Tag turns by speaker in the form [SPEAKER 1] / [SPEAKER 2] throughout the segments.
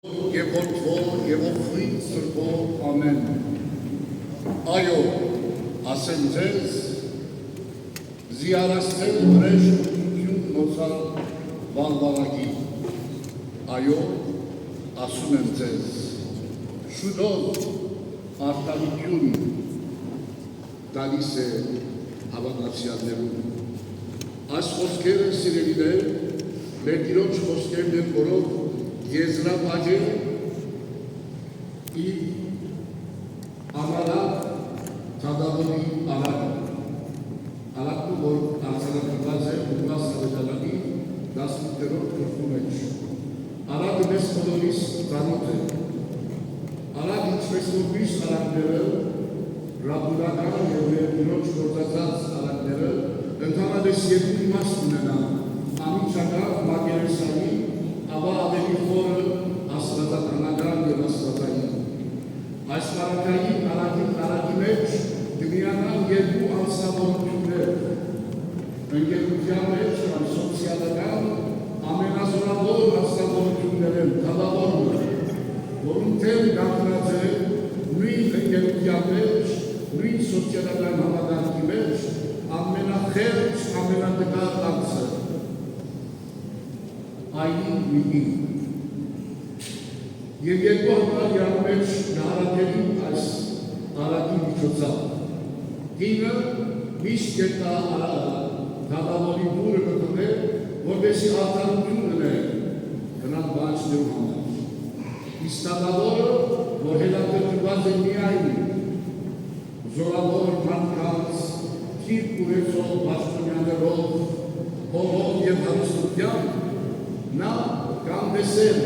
[SPEAKER 1] Եվ որդվո և ողվի սրբո ամեն։ Այո, ասեմ ձեզ, զիարասել վրեժ ություն նոցալ վանվանագի։ Այո, ասում եմ ձեզ, շուտով արտանություն տալիս է հավատացյալներուն։ Այս խոսքերը սիրելիներ, մեր Տիրոջ խոսքերն են, որով եզրափակե իր ամալակ թադավորի արակը, որ արձանագրված է Լուկաս ավետարանի 18-րդ գլխի մեջ։ Արակը մեզ բոլորիս ծանոթ է։ Արակ ինչպես որ միշտ արակները, ռաբուրական և մեր Տիրոջ գործածած արակները, ընդհանրապես երկու իմաստ ունենան, անմիջական մակերեսային, ապա ավելի խորը աստվածականական և աստվածային։ Այս պարակային արակի մեջ դմիանան երկու անձնավորություններ, ընկերության մեջ կամ սոցիալական ամենազորավոր անձնավորություններ են թադավորը, որում թեմ գաղտնած է նույն ընկերության մեջ, նույն սոցիալական համակարգի մեջ ամենախեղճ, ամենատկար անձը։ Այն միտին։ Եվ երկու համար իրար մեջ նահարակելու այս արակի միջոցով։ Կինը միշտ կետա թադավորի դուրը կտներ, որպեսի արդարություն ուներ կնան բանջներու համար։ Իսկ թադավորը, որ հետաքրքրված է միայն զորավոր մարդկանց, թիվ կուրեցող պաշտոնյաներով, հողով և հարստությամբ, նա կանդեսել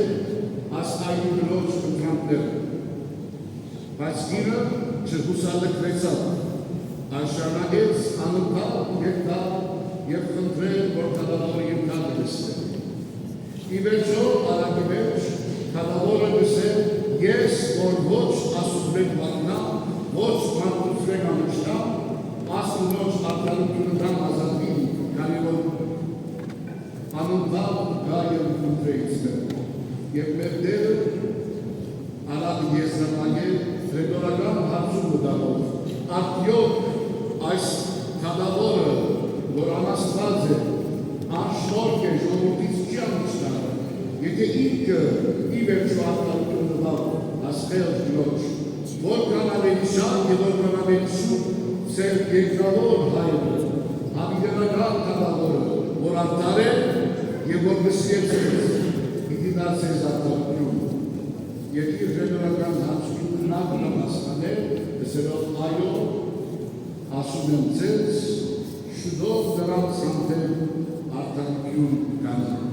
[SPEAKER 1] աստայի գրոջ կտրանքները, բայց կինը չհուսալքվեցավ, աշխարհնագեց անընդհատ գետալ և խնդրել, որ թադավորը երկար լսել։ Ի վերջո արակի մեջ թադավորը գսել, ես որ ոչ ասուծվեք վատնամ, ոչ մարդուցվեք անշտամ, աստունոջ արդարությունը դամ ազատվի, քանի որ անընդհատ գա և խնդրեիցներ։ Եվ մեր դերը արակ եզրափակել ռետորական հարցումը տալով, արդյոք այս թադավորը, որ անաստված է, անշնորհք է, ժողովրդից չի անշտար, եթե ինքը ի վերջո արդարություն տալ հասկել Տիրոջ, որքան ավելի շատ և որքան ավելի շուտ ձեր երկրավոր հայրը, հավիտենական թադավորը, որ արդար է և որ մսիեց ես, պիտի դարձես արդարություն։ Եվ իր ժետորական հարցությունը նա գնամասկանել, դսելով այո, ասում եմ ձեզ, շուտով դրանց հանդեպ արդարություն կանան։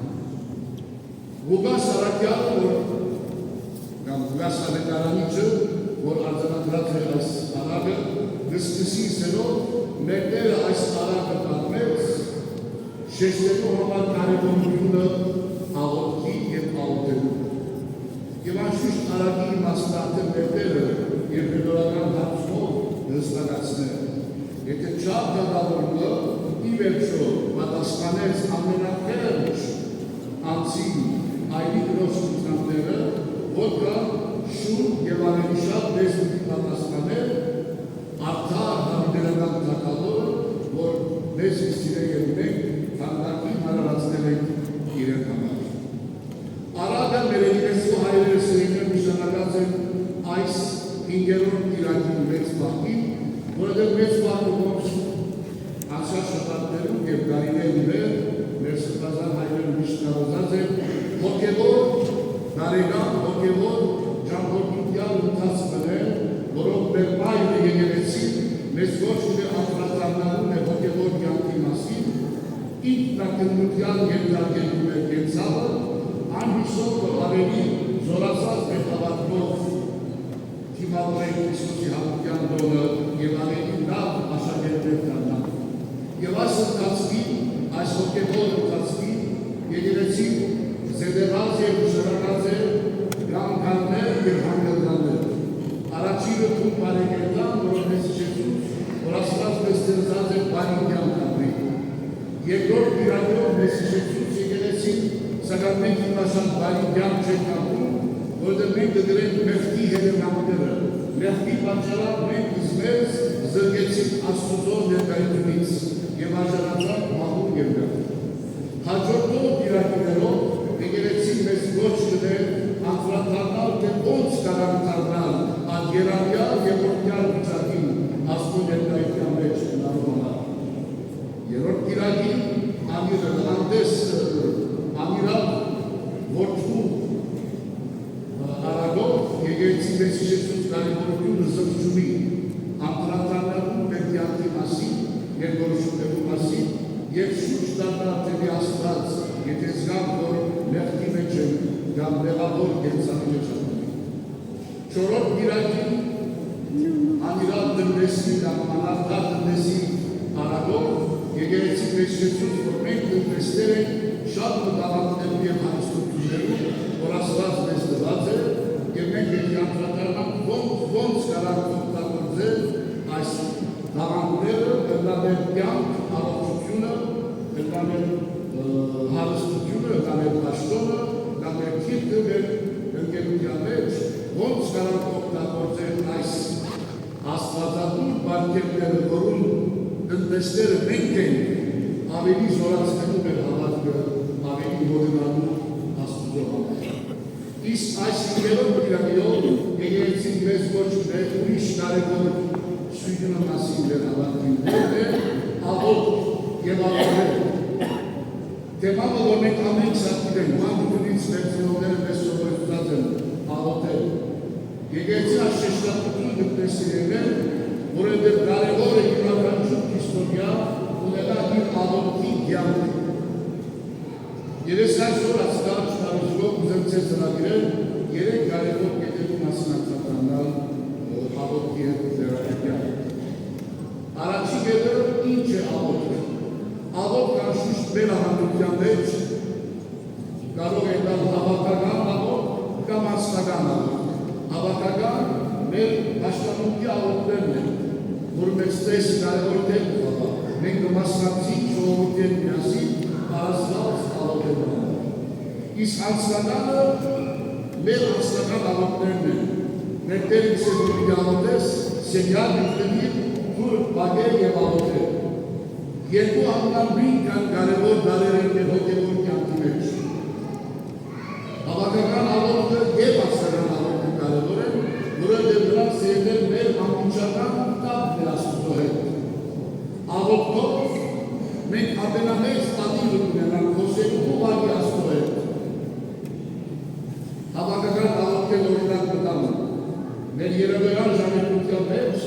[SPEAKER 1] Լուկաս առաքյալը, կամ Լուկաս ավետարանիչը, որ արձանագրած է այս արակը, դսկսի սելով մեր Տերը այս արակը պատմեց, շեշտելու համար կարևորությունը աղոթքի և աղոթելու։ Եվ անշուշտ արակի իմաստը մեր Տերը և հետորական հարցով հստակացնել։ Եթե չափ թադավորը ի վերջո պատասխանեց ամենախեղճ անձին այլի գրոջ կտրանքները, որքան շուտ և ավելի շատ մեզ պիտի պատասխանել արդար հավիտենական թագավորը, որ մեզ սիրել և մենք քանդակին հարարացնել ենք իրեն համար։ Արակը մեր եկեղեցու հայրերը սիրելիներ նշանակած են այս 5-րդ Տիրակի մեծ բախտին, որովհետև մեծ բախտը ոնց անցյալ շաբաթներում և տարիների մեր սրբազան հայրերը միշտ կարողացած են հոգևոր բարեկամ, հոգևոր ճամփորդության ընթացք մնել, որոնք մեր մայրը եկեղեցին մեզ ոչ թե անդրադառնալու է հոգևոր կյանքի մասին, ինքնակնդության ենթարկելու է կենցաղը, անհիշով որ ավելի զորացած մեր հավատքով թիմավորենք Քրիստոսի հավատյան դոնը և ավելի լավ աշակերտներ դառնալ։ Եվ այս ընթացքին, այս հոգևոր ընթացքին եկեղեցին զետեղած և ուշարակած է գամքաններ և հանգրդաններ։ Առաջինը թուն բարեկերտան, որով մեզ իջեցուց, որ Աստված մեզ դրձած է բարի կյանք ապրի։ Երկրորդ Տիրակով մեզ իջեցուց եկեղեցին, սակայն մենք իմասան բարի կյանք չենք ապրում, դգրենք մեղքի հետևանքները, մեղքի պատճառով մենք մեզ զրկեցինք Աստծո ներկայությունից եւ արժանացանք մահու եւ մեղքի։ Հաջորդող դիրակներով եկեղեցին մեզ ոչ կներ անդրադառնալ թե ոնց կարող դառնալ այդ երամյալ եւ օրհնյալ վիճակին Աստծո ներկայության մեջ գնալու։ Երրորդ դիրակին ամիրը հանդես ամիրալ որդու արագով եկեղեցի մեզ հիշեցուց կարևորությունը զգջումի անդրադառնալու մեր կյանքի մասին եւ որոշումների մասին եւ շուտ դառնալ դեպի Աստված, եթե զգամ, որ մեղքի մեջ եմ կամ մեղավոր կենցանի մեջ եմ։ Չորրորդ դիրակին անիրալ տնտեսի կամ անարդար տնտեսի արագով եկեղեցի մեզ հիշեցուց, որ մենք տնտեսներ ենք շատ մտավանդներում եւ հարստություններում, որ Աստված մեզ տված է եւ մենք պետք է անդրադառնանք ոնց կարող օգտագործել այս դաղանները, կրտաներ կյանք, առողջությունը, կրտաներ հարստությունը, կրտաներ պաշտոնը, կրտաներ քիթը մեր ընկերության մեջ, ոնց կարող օգտագործել այս աստվածատուր բարգերները, որում տնտեսները մենք ենք ավելի զորացնելու մեր հավատքը, ավելի մոտենալու Աստծո համար։ Իսկ այս երրորդ դիրակով եկեղեցին մեզ ոչ մեր ուրիշ կարևոր շույնը մասին մեր հավատքին է աղոտ եւ աղոտ։ Թեմանը, որ մենք ամեն սատիվ ենք, մանկությունից վերցնողները մեզ սովորեցած են աղոտել։ Եկեղեցի աշխեշտատությունը գտնեսիրել են, որովհետև կարևոր է յուրաքանչյուր քրիստոնյա ունենալ իր աղոթքի կյանքը։ Եվ ես այսօր ասկար շնորհիվ ուզեմ ձեզ հրավիրել երեք կարևոր կետերի մասին անդրադառնալ աղոթքի հետ ձեռագրել։ Առաջին կետը ինչ է աղոթքը։ Աղոթքը անշուշտ մեր հանրության մեջ կարող է դառնալ հավաքական աղոթք կամ անձնական աղոթք։ Հավաքական մեր պաշտպանության աղոթքներն են, որ մեծ տեսը կարևոր դեպք կապա։ Մենք կմասնակցենք ժողովրդի հետ միասին առանձնած աղոթելու համար։ Իսկ անձնականը մեր անձնական աղոթքներն են։ Մեր Տեր Հիսուսի աղոթես սենյակ դիտել դուր բագեր եւ աղոթել։ Երկու աննամին կան կարևոր դարեր են մեր հոգևոր կյանքի մեջ։ Հավաքական աղոթքը եւ անձնական աղոթքը կարևոր են, որովհետեւ դրանք սերներ մեր ամբողջական կապն է Աստծո հետ։ Աղոթքով մենք ամենամեծ տատիվ ունենանք խոսելու ուղղակի Աստծո հետ։ Հավաքական աղոթքն օրինակ մտանում մեր երևական ժամանակության մեջ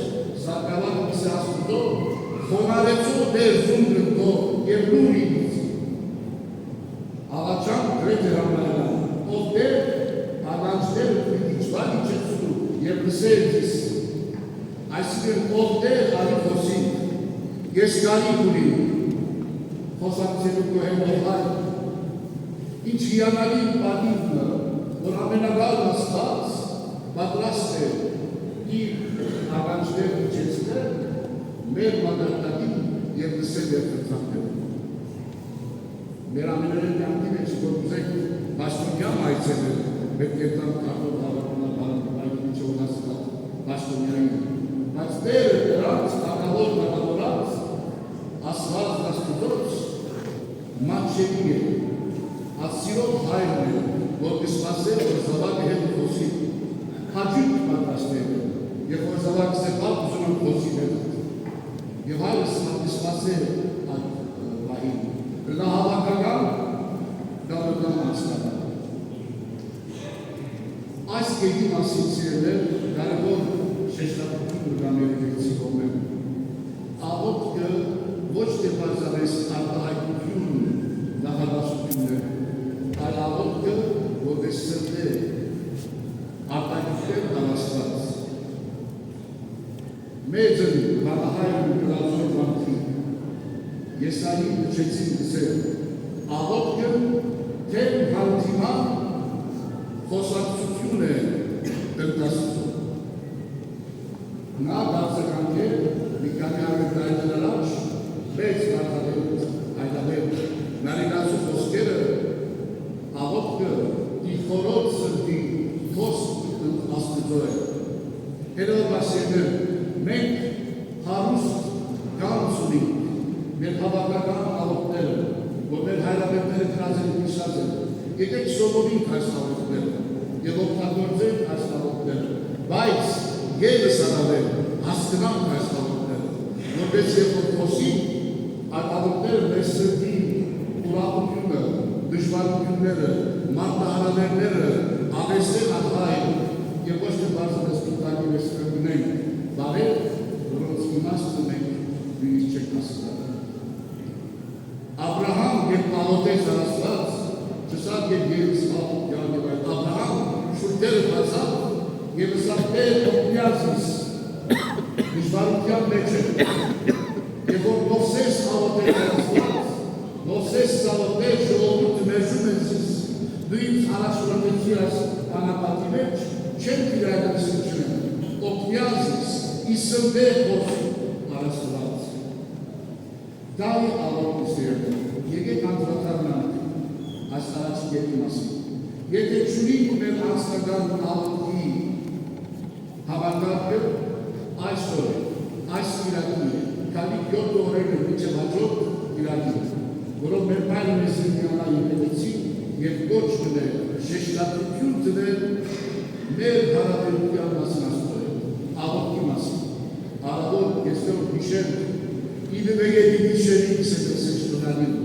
[SPEAKER 1] սակավակ իսկ Աստծո խոնարեցու դեր զունգը եւ լուրից աղաչան գրեթե համարելան ով դեր աղանջներ իջվան իջեցու եւ լսելիս այսինքն ով դեր արի խոսի ես կարի ունի խոսակցելու կողմով այ ինչ հիանալի պատիվն է որ ամենագալ Աստված պատրաստ է իր աղանջներ իջեցնել մեր մակարդակին եւ լսել եւ խնդրել։ Մեր ամենօրյա կյանքի մեջ որ ուզենք պաշտոնյան այցելել, պետք է տան կապով հավանաբար ինչով հասկացած պաշտոնյային, բայց Տերը դրանց կապավորած Աստված Աստծոց մատչելի է, ասիրով հայրն է, որ կսպասել, որ զավակը հետ խոսի, հաճույք պատրաստել եւ որ զավակը սեպատ ուզում են խոսի հետ եւ այլս սպասել այդ բային։ Դա հավաքական, դա անձնական։ Այս կետի մասին սիրել կարևոր շեշտադրություն կա մեր եկեղեցի կողմէ։ Աղոթքը ոչ թե բացառես արտահայտություն նախադասություններ, այլ աղոթքը որպես սրտե արտահայտություն հավաստված։ Մեծն բանահայրն գրազոր վանքի, Եսայի ուչեցին գսել, աղոթքը թեմ հանդիման խոսակցություն է տնտասություն։ Նա բարձականքեր մի կանի արմետայդն առաջ մեծ մարդավետ այդավետ նարինացու խոսքերը աղոթքը իր խորոտ սրտի խոսք Աստծո է։ Հերովասիներ, մենք հարուստ գանձ ունենք մեր հավաքական աղոթները, որ մեր հայրապետները դրած են հիշած են։ Եկեք սովորենք այս աղոթները եւ օգտագործենք այս աղոթները, բայց ևս առավել հասկանանք այս աղոթները, որպես երբ խոսի այդ աղոթները մեր սրտի ուրախությունը, դժվարությունները, մարտահրավերները աղեսեն աղայր եւ ոչ թե բարձրացնել սպիտակի մեջ կգնենք, բարեր, որոնց իմաստը մենք նույնիսկ չենք հասկանում։ Աբրահամ երբ աղոթեց Աստված, չսակ եւ երեսվալ եւ այլ Աբրահամ շուրթերը բացավ եւ ասավ Տեր օգնյալս դժվարության մեջ է եւ որ Մովսես աղոթեց Աստված, Մովսես աղոթեց ժողովուրդը մերժում են զիս, դու ինձ առաջնորդեցի այս անապատի մեջ, չեմ իրականացնում, օգնյալս իսնդեր խոսում Աստված։ Դա է աղոթությունը, եկեք անդրադառնանք այս առաջին կետի մասին։ Եթե չունենք մեր անձնական աղոթքի հավաքակը, այսօր, այս կիրակի, քանի 7 օրերը մինչև հաջորդ կիրակի, որով մեր մայրը մեզ միանա եկեղեցի եւ ոչ դնել, շեշտադրություն դնել մեր հարաբերության մասին Աստծո հետ, աղոթքի մասին։ Առավոտ այսօր հիշել իդվեգերի հիշերի սեքրեսեչ տոնալին։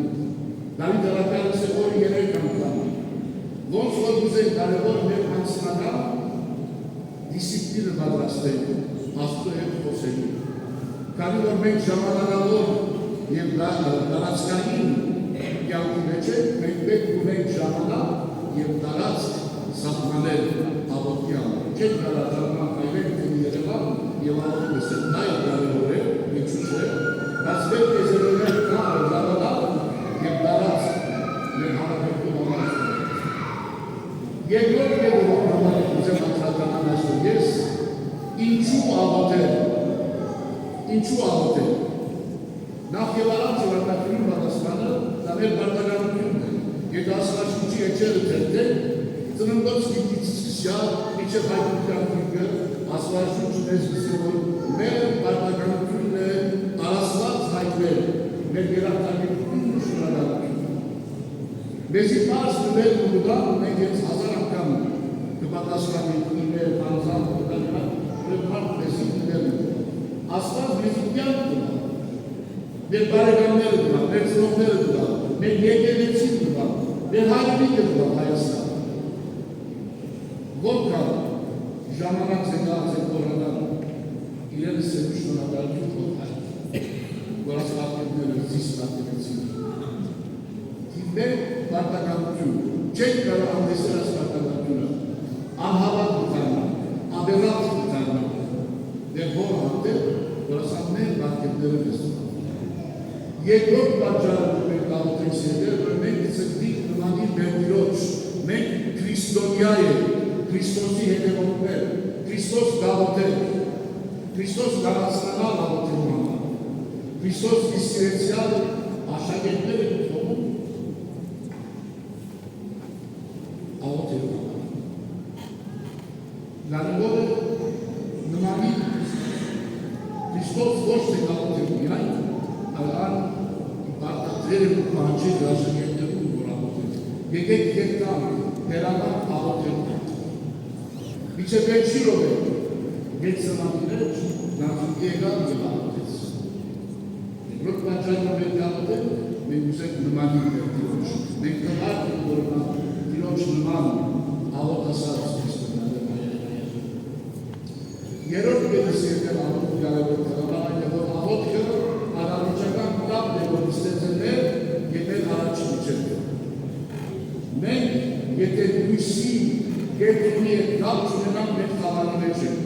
[SPEAKER 1] Դավիթ առակալս է որ 3 անգամ։ Ոնց որ ուզենք կարևոր մեր անձնական դիսցիպլինը պատրաստել Աստծո հետ խոսելու։ Քանի որ մենք ժամանակավոր եւ տարածքային կյանքի մեջ ենք, մենք պետք ունենք ժամանակ եւ տարածք սահմանել աղոթքի համար։ Չենք կարող ժամանակայինենք թե Երևան եւ աղոթք ասել, դա է կարևոր է, ինչու՞ չէ, բայց պետք է զրոնել կան ժամանակ եւ տարածք մեր հարաբերություն համար։ Երկրորդ կետը ուզեմ անդրադառնալ այսօր ես ինչու աղոթել։ Նախ եւ առաջ վարդակրին պատասխանը դա մեր բարդականությունն է։ Եթե Աստվածաշունչի էջերը թերթել, ծննդոց գիտից սկսյալ միջև հայտնության գիրքը Աստվածաշունչը մեզ գսել որ մեր բարդականությունն է Աստված հայտնել մեր երախտագիտությունն ու շնորհակալությունը։ Մեզի պարզ դնել ու գտան մենք հենց 1000 անգամ կպատասխանենք իներ, անձամբ կտանք, որ մարդ մեզի դնել։ Աստված մեզի կյանք դնել։ Մեր բարեկամները դնել, մեր ծնողները դնել, մեր եկեղեցին դնել, մեր հայրենիքը դնել Հայաստան։ Որքան ժամանակ զեկած է կորադան, իրենս է շնորհակալություն խորհայտ, որ աստվածները զիս պատկերեցին։ Մեր պարտականություն, չենք կարող ամենեսել այս պարտականությունը, անհավատ կտարնա, աբերատ կտարնա, դեր որ հանդել, որ ասան մեր պատկերները վեստում։ Երկրորդ պատճառը մենք աղոթենք սիրել, որ մենք ցկտիկ նմանին մեր Տիրոջ, մենք քրիստոնյա ենք, Քրիստոսի հետևորդներ, Քրիստոս գաղութել, Քրիստոս գաղացնանալ աղոթելու համար, Քրիստոս իսկրեցյալ աշակերտներ են թողում աղոթելու համար։ Լարիվորը նմանի Քրիստոս ոչ թե գաղութելու միայն, այլ բարտադրել ու պահանջել աշակերտներում որ աղոթել։ Եկեք երկտան, հերանան աղոթելու։ Միջև վերջի րոպե, մեծ սնանդիներ նախ եկան եւ աղոթեց։ Երկրորդ պատճառը մենք աղոթել, մենք ուզենք նմանի մեր Տիրոջ։ Մենք կհարկ ենք, որ Տիրոջ նման աղոթասած երրորդ կետս եկել աղոթ կարևոր կրավան է, որ աղոթքը անալիճական կապն է, որ ստեցել է եւ մեր առաջ միջև։ Մենք եթե լույսի կենտրոնի հետ կապ չունենանք մեր խավարի մեջ ենք։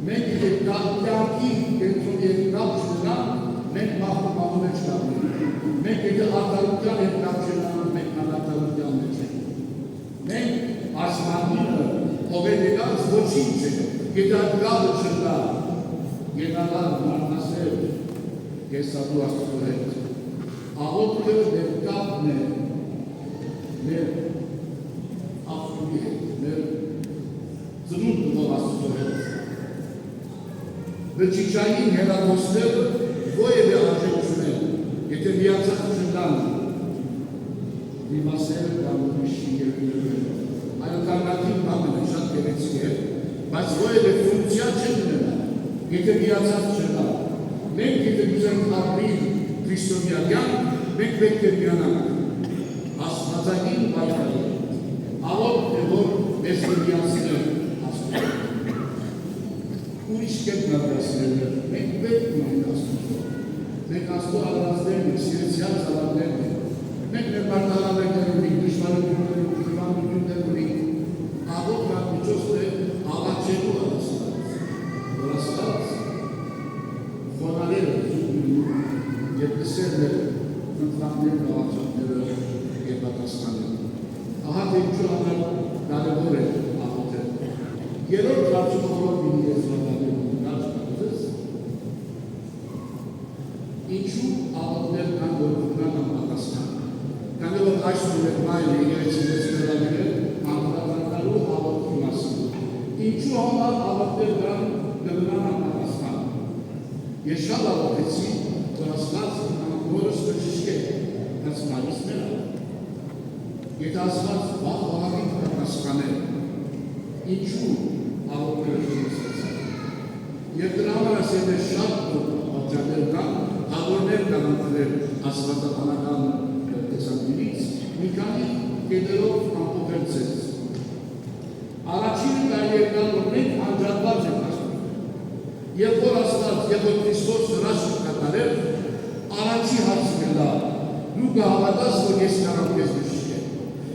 [SPEAKER 1] Մենք եթե կյանքի կենտրոնի հետ կապ չունենանք, մենք մահվան մեջ կապնենք։ Մենք եթե արտարության հետ կապ չունենանք, մենք անարտարության մեջ ենք։ Մենք ասմանինը ով է եկած ոչինչ է, եթե այդ գալը չկա, եկալան մարմնասեր, կեսատու Աստծո հետ։ Աղոթքը մեր կապն է, մեր Աստծուի հետ, մեր ծնունդ տվող Աստծո հետ։ Բջիջային հեռախոսները ովևէ արժեք չունեն, եթե միացած չգան դիմասերը կամ ուրիշի երկրները։ Այն ալտերնատիվ բանն է, շատ գեղեցիկ է, բայց ովևէ ֆունկցիա չունենա, եթե միացած չգան։ Մենք եթե գուզենք ապրիլ քրիստոնեական, մենք պետք է միանանք աստվածային պայքարի։ Ալոք է, որ մեզ միացնել Աստծո։ Ուրիշ կետ նավրասներներ, մենք պետք ունենք Աստծո։ Մենք Աստծո հարվածներն ենք, սիրեցյալ ծավալներն ենք։ Մենք ներբարտահանումներ ունենք, դժվարություններ ունենք, հիվանդություններ ունենք։ Ալոք միջոցն է աղաչելու Աստված, որ Աստված խոնարհել եւ լսել է ընտրակներ աղաչողները եւ պատասխանել։ Ահա թե ինչու համար կարևոր է աղոթել։ Երրորդ հարցումով ինձ պատահել դարձած ինչու աղոթել կան գործունեական պատասխան։ Քանի որ այսօր մայրը եկեղեցիից վերաբերել անդրադառնալու աղոթքի մասին։ Ինչու համար աղոթել կան գործունեական պատասխան։ Ես շատ աղոթեցի, որ Աստված որս բժիշկ է, բայց մայրս մերը։ Եթե Աստված վաղ-վաղին պատասխանել, ինչու աղոթել չնստեցել։ Եվ դրա համար ասել է շատ պատճառներ կան, հավորներ կան ընտրել աստվածաբանական տեսանկյունից, մի քանի կետերով ամփոփել ձեզ։ Առաջինը կարելի է գալ, որ մենք անջատված ենք Աստծո։ Երբ որ Աստված, երբ որ Քրիստոս հրաշք կատարել, առաջի հարցն է դա, դու կհավատաս, որ ես կարող ես բժիշկ եմ։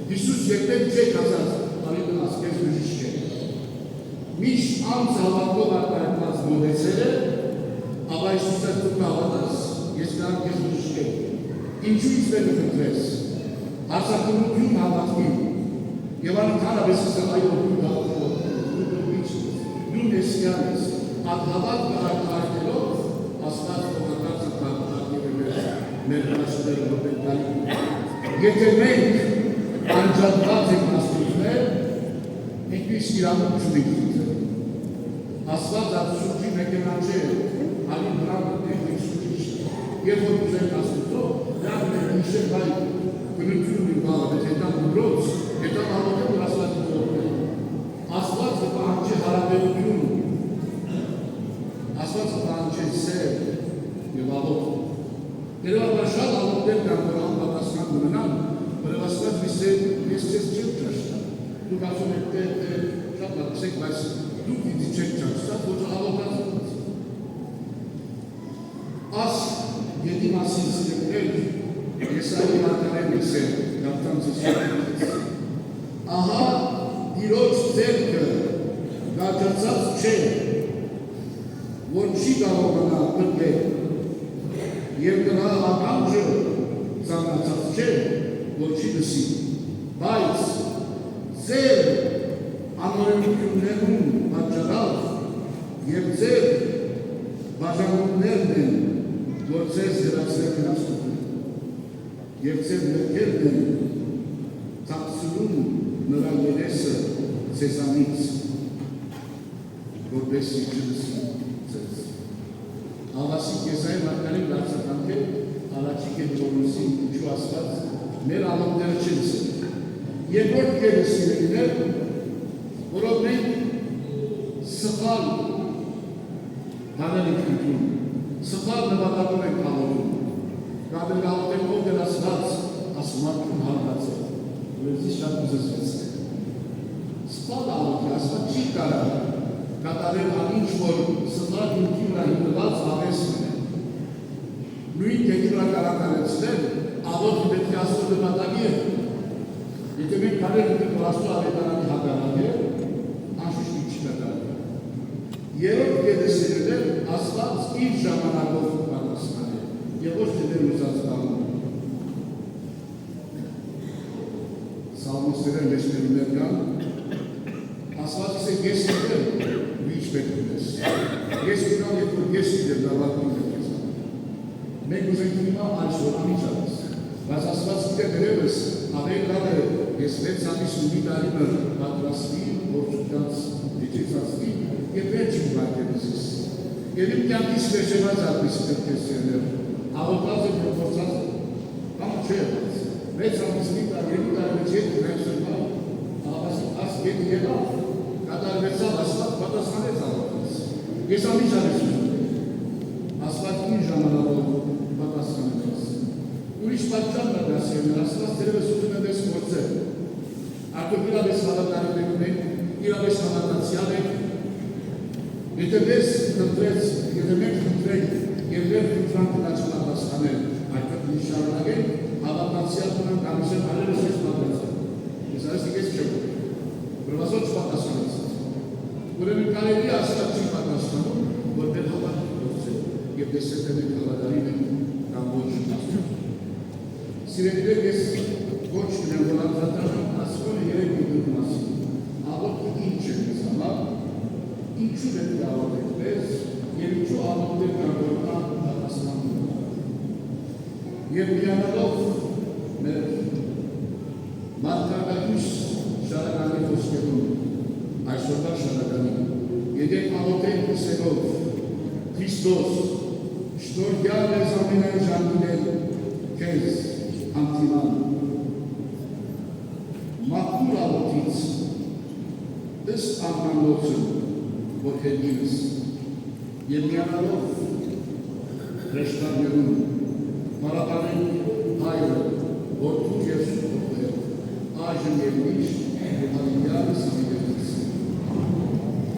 [SPEAKER 1] Հիսուս երբեք չեք ասած, արի գնաս քեզ բժիշկ եմ։ Միշտ անց հավատով արտահայտված մոտեցել է, ապա Հիսուսը դու կհավատաս, ես կարող ես բժիշկ եմ։ Ինչու ինձ պետք է խնդրես։ Հարցակնություն հավատքի։ Եվ անընդհանրապես ասել այո դու հավատով, դու մեսիան ես, հավատքը արտահայտելով Աստված օգտակարը կապտակի մեր հաշվերը հոբետալի։ Եթե մենք անջատված ենք Աստծուներ, մենք միշտ իրանում չունենք։ Աստված արձուրջի մեկենան չէ, ալի դրան մտնենք շուրջիշ։ Երբ որ ուզենք Աստծո, դրան մենք իշեր բայ կնություն մի բաղը, հետան ուրոց, հետան հավոտել, որ Աստված ուզորվել։ Աստված կպահանջի հարաբերություն, Աստված կպահանջի սեր և աղոտ։ Երևաբար շատ աղոտներ կան, որ անպատասխան ունենան, որև Աստված ես չես չեմ ճաշտա։ Դուք ասում եք շատ լավսեք, բայց դուք ինձ չեք ճաշտա, որ աղոտած ունից։ Աս եդի մասին սիրեկներ, Եսայի հարկարեն եսել, գապտանցս շարքից։ Ահա իրոց ձերքը գաջացած չէ, որ չի կարողանա բրկել և դրա ականջը ծանրացած չէ, որ չի լսի, բայց ձեր անօրենություններում պատճառով և ձեր բաժանումներն են, որ ձեզ հեռացրել են Աստծուն և ձեր մեղքերն են թաքցնում նրա երեսը ձեզանից, որպեսզի չլսի ձեզ։ Աղասիկ Եսայի մարգարեն դարձականք է, առաջիկ է դրոնուսի ինչու Աստված մեր աղոտները չլսել։ Երկրորդ կետը սիրելիներ, որով մենք սխալ բաներ ենք ընդունում, սխալ նպատակով ենք աղոթում։ Կամ ենք աղոթել ով դեր Աստված ասմատում հարվածել, որից շատ ուզեցվեցել։ Սխալ աղոթի Աստված չի կարող կատարել ինչ որ սխալ հիմքի վրա հիմնված հավեսն է։ Նույն կետի վրա կարող կարեցնել, աղոթի պետք է Աստծո նպատակի է։ Եթե մենք կարել ենք որ Աստծո ավետարանի հակառակ է, անշուշտ չի կատարել։ Երրորդ կետը սիրելիներ, Աստված իր ժամանակով պատասխանել եւ ոչ թե դեր ուզած բանում։ Սաղմոսները մեջներուներ կան, Աստված է ես գիտեմ, ու ինչ պետք ունես։ Ես գիտեմ, երբ որ ես գիտեմ, լավակում եմ ես անում։ Մենք ուզենք հիմա այսօր անիճանս, բայց Աստված գիտե դերևս ավելի լավ է, ես 6 ամիս ու մի տարի պատրաստի, որ չկաց Եվ իմ կյանքից վերջերված այդպիսի տնտեսություններ, աղոտած եմ և փորձած եմ, կամ չէ եղած, 6 ամիսի տարի, 2 տարի հետ մենք սրբան, աղասի աս ետ եղավ, կատարվեցավ ասված պատասխանեց աղոտից, ես ամիջանեցում եմ, ասված ինչ ժամանակով պատասխանեց, ուրիշ պատճառն է դասել, ասված դերևս ուտում եմ ես գործել, արդյոք իրավես հավատալիներում ենք, իրավես հավատացյալ ենք, եթե մեզ խնդրեց, եթե մենք խնդրենք և մեր խնդրանք կնաչ պատասխանել, արդյոք ինչ շարունակենք, հավատացյալ ունենք, ամիս եմ հարերս ես պատասխան, ես այս եկես չեմ, բրվազոր չպատասխանեցած, ուրեմն կարելի ասկատ չի պատասխանում, որ մեր հավատք գործել և դեսել թե մենք հավատալին ենք կամ ոչ ասում։ Սիրելիներ, ես ոչ ունեմ, որ անդրադառնամ ասկոնը երեք միգուր մասին, աղոտքը ինչ է մեզ համար, ինչու է դավատեք մեզ և ինչու աղոտներ կարգորական պատասխանում։ Եվ միանալով մեր մարդկագույս շարականի խոսքերում, այսօրվա շարականի, եկեք աղոտենք հուսելով, Քրիստոս, շնորհյալ ես ամենայն ժանինել քեզ հանդիման, մաքուր աղոտից, ըստ անհանոցը, որ հետինս, և միանալով հրեշտարներում, Մարապանեն հայրը, որդու և սուպողներ, այժմ և միշտ, և հավիդյալս